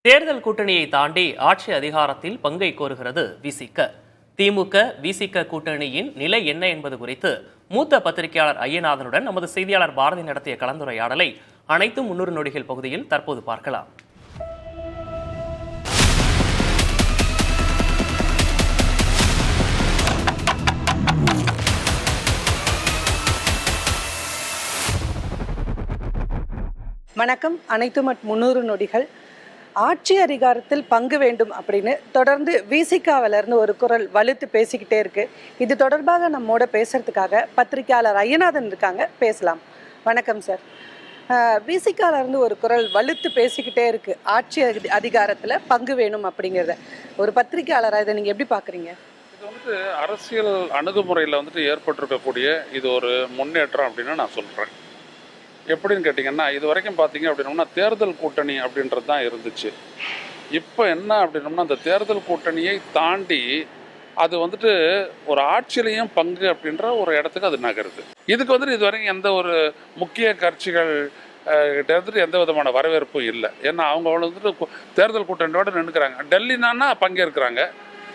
தேர்தல் கூட்டணியை தாண்டி ஆட்சி அதிகாரத்தில் பங்கை கோருகிறது விசிக. திமுக விசிக கூட்டணியின் நிலை என்ன என்பது குறித்து மூத்த பத்திரிகையாளர் ஐயநாதனுடன் நமது செய்தியாளர் பாரதி நடத்திய கலந்துரையாடலை அனைத்தும் 300 நொடிகள் பகுதியில் தற்போது பார்க்கலாம். வணக்கம். அனைத்தும் 300 நொடிகள். ஆட்சி அதிகாரத்தில் பங்கு வேண்டும் அப்படின்னு தொடர்ந்து விசிகாவிலிருந்து ஒரு குரல் வலுத்து பேசிக்கிட்டே இருக்கு. இது தொடர்பாக நம்மோட பேசுறதுக்காக பத்திரிகையாளர் ஐயநாதன் இருக்காங்க, பேசலாம். வணக்கம் சார். விசிகாவிலிருந்து ஒரு குரல் வலுத்து பேசிக்கிட்டே இருக்கு, ஆட்சி அதிகாரத்தில் பங்கு வேணும் அப்படிங்கிறத. ஒரு பத்திரிகையாளராக இதை நீங்கள் எப்படி பார்க்குறீங்க? இது அரசியல் அணுகுமுறையில் ஏற்பட்டிருக்கக்கூடிய இது ஒரு முன்னேற்றம் அப்படின்னு நான் சொல்கிறேன். எப்படின்னு கேட்டிங்கன்னா, இது வரைக்கும் பார்த்தீங்க அப்படின்னோம்னா தேர்தல் கூட்டணி அப்படின்றது தான் இருந்துச்சு. இப்போ என்ன அப்படின்னோம்னா, அந்த தேர்தல் கூட்டணியை தாண்டி அது ஒரு ஆட்சியிலையும் பங்கு அப்படின்ற ஒரு இடத்துக்கு அது நகருது. இதுக்கு இது வரைக்கும் எந்த ஒரு முக்கிய கட்சிகள் கிட்ட எந்த விதமான வரவேற்பும் இல்லை. ஏன்னா அவங்க தேர்தல் கூட்டணியோடு நின்றுக்கிறாங்க. டெல்லினா பங்கேற்கிறாங்க,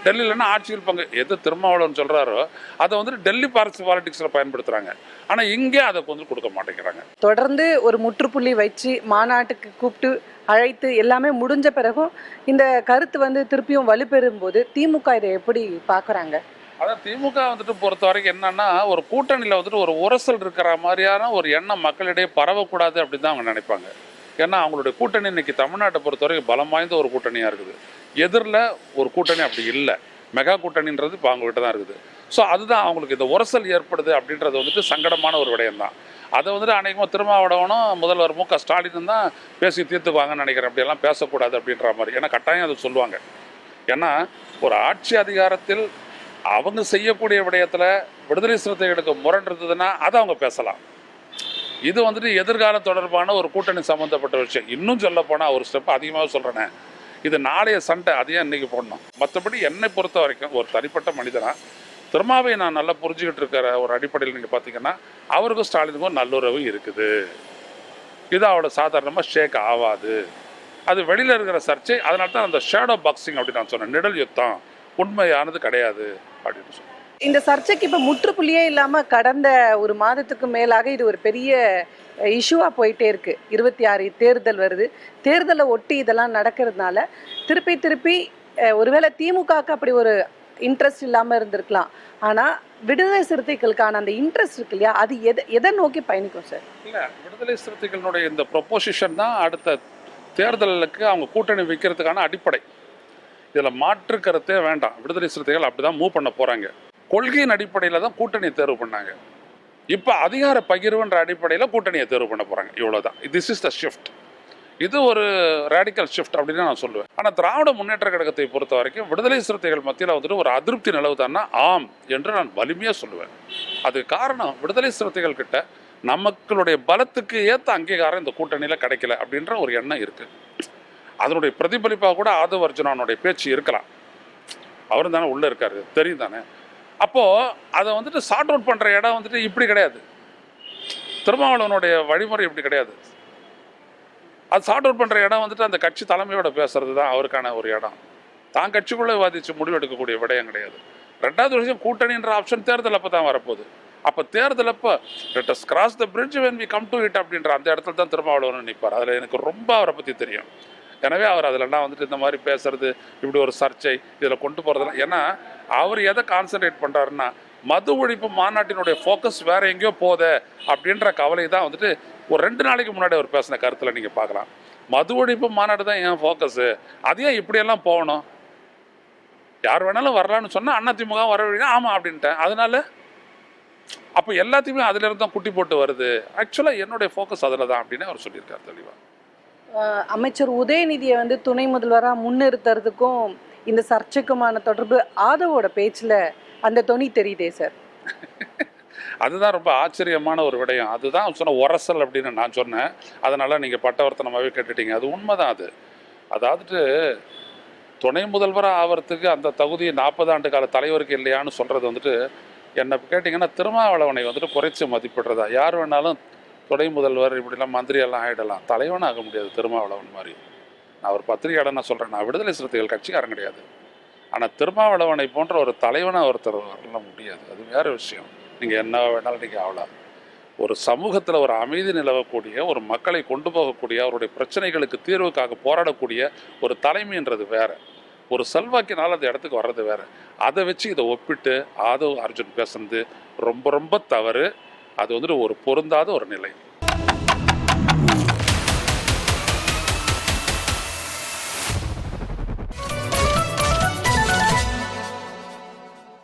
டெல்லியிலன்னா ஆட்சியில் பங்கு எது திருமாவளவன் சொல்கிறாரோ அதை டெல்லி பாலிடிக்ஸில் பயன்படுத்துகிறாங்க. ஆனால் இங்கே அதை கொடுக்க மாட்டேங்கிறாங்க. தொடர்ந்து ஒரு முற்றுப்புள்ளி வச்சு மாநாட்டுக்கு கூப்பிட்டு அழைத்து எல்லாமே முடிஞ்ச பிறகும் இந்த கருத்து திருப்பியும் வலுப்பெறும் போது திமுக இதை எப்படி பார்க்குறாங்க? அதான் திமுக பொறுத்த வரைக்கும் என்னன்னா, ஒரு கூட்டணியில் ஒரு உரசல் இருக்கிற மாதிரியான ஒரு எண்ணம் மக்களிடையே பரவக்கூடாது அப்படின்னு தான் அவங்க நினைப்பாங்க. ஏன்னா அவங்களுடைய கூட்டணி இன்னைக்கு தமிழ்நாட்டை பொறுத்த வரைக்கும் பலம் வாய்ந்த ஒரு கூட்டணியாக இருக்குது. எதிரில் ஒரு கூட்டணி அப்படி இல்லை. மெகா கூட்டணின்றது இப்போ அவங்ககிட்ட தான் இருக்குது. ஸோ அதுதான் அவங்களுக்கு இந்த உரசல் ஏற்படுது அப்படின்றது சங்கடமான ஒரு விடயம் தான். அதை அநேகமாக திருமாவளவனும் முதல்வர் மு க ஸ்டாலினும் தான் பேசி தீர்த்துக்குவாங்கன்னு நினைக்கிறேன். அப்படியெல்லாம் பேசக்கூடாது அப்படின்ற மாதிரி. ஏன்னா கட்டாயம் அதை சொல்லுவாங்க. ஏன்னா ஒரு ஆட்சி அதிகாரத்தில் அவங்க செய்யக்கூடிய விடயத்தில் விடுதலை சிறுத்தைகளுக்கு முரண் இருந்ததுன்னா அதை அவங்க பேசலாம். இது எதிர்காலம் தொடர்பான ஒரு கூட்டணி சம்மந்தப்பட்ட விஷயம். இன்னும் சொல்ல போனால் ஒரு ஸ்டெப் அதிகமாக சொல்கிறேனே, இது நாளைய சண்டை, அதையும் இன்றைக்கி போடணும். மற்றபடி என்னை பொறுத்த வரைக்கும் ஒரு தனிப்பட்ட மனிதனாக திருமாவை நான் நல்லா புரிஞ்சுக்கிட்டு இருக்கிற ஒரு அடிப்படையில் நீங்கள் பார்த்தீங்கன்னா, அவருக்கும் ஸ்டாலினுக்கும் நல்லுறவு இருக்குது. இது அவளை சாதாரணமாக ஷேக் ஆகாது. அது வெளியில் இருக்கிற சர்ச்சை. அதனால தான் அந்த ஷேடோ பாக்ஸிங் அப்படின்னு நான் சொன்னேன். நிழல் யுத்தம் உண்மையானது கிடையாது அப்படின்னு சொன்னேன். இந்த சர்ச்சைக்கு இப்போ முற்றுப்புள்ளியே இல்லாமல் கடந்த ஒரு மாதத்துக்கு மேலாக இது ஒரு பெரிய இஷ்யூவாக போயிட்டே இருக்குது. 26 தேர்தல் வருது. தேர்தலை ஒட்டி இதெல்லாம் நடக்கிறதுனால திருப்பி ஒருவேளை திமுகவுக்கு அப்படி ஒரு இன்ட்ரெஸ்ட் இல்லாமல் இருந்திருக்கலாம். ஆனால் விடுதலை சிறுத்தைகளுக்கான அந்த இன்ட்ரெஸ்ட் இருக்கு இல்லையா, அது எதை நோக்கி பயணிக்கும் சார்? இல்லை, விடுதலை சிறுத்தைகளுடைய இந்த ப்ரொப்போசிஷன் தான் அடுத்த தேர்தலுக்கு அவங்க கூட்டணி வைக்கிறதுக்கான அடிப்படை. இதில் மாற்று கருத்தே வேண்டாம். விடுதலை சிறுத்தைகள் அப்படி தான் மூவ் பண்ண போகிறாங்க. கொள்கையின் அடிப்படையில் தான் கூட்டணியை தேர்வு பண்ணாங்க. இப்போ அதிகார பகிர்வுன்ற அடிப்படையில் கூட்டணியை தேர்வு பண்ண போகிறாங்க. இவ்வளோதான். This is the shift. இது ஒரு ரேடிக்கல் ஷிஃப்ட் அப்படின்னு நான் சொல்லுவேன். ஆனால் திராவிட முன்னேற்ற கழகத்தை பொறுத்த வரைக்கும் விடுதலை சிறுத்தைகள் மத்தியில் ஒரு அதிருப்தி நிலவுதான்னா ஆம் என்று நான் வலிமையாக சொல்லுவேன். அதுக்கு காரணம் விடுதலை சிறுத்தைகள் கிட்ட நமக்களுடைய பலத்துக்கு ஏற்ற அங்கீகாரம் இந்த கூட்டணியில் கிடைக்கல அப்படின்ற ஒரு எண்ணம் இருக்குது. அதனுடைய பிரதிபலிப்பாக கூட ஆதவ அர்ஜுனனுடைய பேச்சு இருக்கலாம். அவரும் தானே உள்ளே இருக்காரு, தெரியும் தானே. அப்போது அதை சார்ட் அவுட் பண்ணுற இடம் இப்படி கிடையாது. திருமாவளவனுடைய வழிமுறை இப்படி கிடையாது. அது சார்ட் அவுட் பண்ணுற இடம் அந்த கட்சி தலைமையோட பேசுறது தான் அவருக்கான ஒரு இடம். தான் கட்சிக்குள்ளே விவாதித்து முடிவெடுக்கக்கூடிய விடயம் கிடையாது. ரெண்டாவது விஷயம், கூட்டணின்ற ஆப்ஷன் தேர்தல் அப்போ தான் வரப்போகுது. அப்போ தேர்தல் அப்போ let us cross the bridge when we come to it அப்படின்ற அந்த இடத்துல தான் திருமாவளவன் நிற்பார். அதில் எனக்கு ரொம்ப அவரை பற்றி தெரியும். எனவே அவர் அதிலெல்லாம் இந்த மாதிரி பேசுறது, இப்படி ஒரு சர்ச்சை இதில் கொண்டு போகிறதுலாம். ஏன்னா அவர் எதை கான்சன்ட்ரேட் பண்ணுறாருன்னா, மது ஒழிப்பு மாநாட்டினுடைய ஃபோக்கஸ் வேறு எங்கேயோ போதே அப்படின்ற கவலை தான் ஒரு 2 நாளைக்கு முன்னாடி அவர் பேசின கருத்தில் நீங்கள் பார்க்கலாம். மது ஒழிப்பு மாநாடு தான் என் ஃபோக்கஸு, அதையே இப்படியெல்லாம் போகணும், யார் வேணாலும் வரலான்னு சொன்னால் அதிமுக வர வழியா ஆமாம் அப்படின்ட்டேன். அதனால அப்போ எல்லாத்தையுமே அதிலிருந்து தான் குட்டி போட்டு வருது. ஆக்சுவலாக என்னுடைய ஃபோக்கஸ் அதில் தான் அப்படின்னு அவர் சொல்லியிருக்கார் தெளிவாக. அமைச்சர் உதயநிதியை துணை முதல்வராக முன்னிறுத்துறதுக்கும் இந்த சர்ச்சைக்குமான தொடர்பு ஆதவோட பேச்சில் அந்த தொனி தெரியுதே சார். அதுதான் ரொம்ப ஆச்சரியமான ஒரு விடயம். அதுதான் சொன்ன உரசல் அப்படின்னு நான் சொன்னேன். அதனால் நீங்கள் பட்டவர்த்தனமாகவே கேட்டுட்டீங்க. அது உண்மைதான். அதாவது துணை முதல்வராக ஆகிறதுக்கு அந்த தகுதி 40 ஆண்டு கால தலைவருக்கு இல்லையான்னு சொல்கிறது என்னை கேட்டிங்கன்னா, திருமாவளவனை குறைச்சி மதிப்பிடுறதா. யார் வேணாலும் துணை முதல்வர் இப்படிலாம் மந்திரியெல்லாம் ஆகிடலாம், தலைவன் ஆக முடியாது திருமாவளவன் மாதிரி. நான் ஒரு பத்திரிகையாளர் நான் சொல்கிறேன், நான் விடுதலை சிறுத்தைகள் கட்சிக்காரன் கிடையாது. ஆனால் திருமாவளவனை போன்ற ஒரு தலைவனாக ஒருத்தர் வரல முடியாது. அது வேறு விஷயம். நீங்கள் என்ன வேணாலும் நீங்கள் ஆகலாம். ஒரு சமூகத்தில் ஒரு அமைதி நிலவக்கூடிய, ஒரு மக்களை கொண்டு போகக்கூடிய, அவருடைய பிரச்சனைகளுக்கு தீர்வுக்காக போராடக்கூடிய ஒரு தலைமைன்றது வேறு. ஒரு செல்வாக்கினால் அந்த இடத்துக்கு வர்றது வேறு. அதை வச்சு இதை ஒப்பிட்டு ஆதவ் அர்ஜுன் பேசுனது ரொம்ப ரொம்ப தவறு. அது வந்துட்டு ஒரு பொருந்தாத ஒரு நிலை.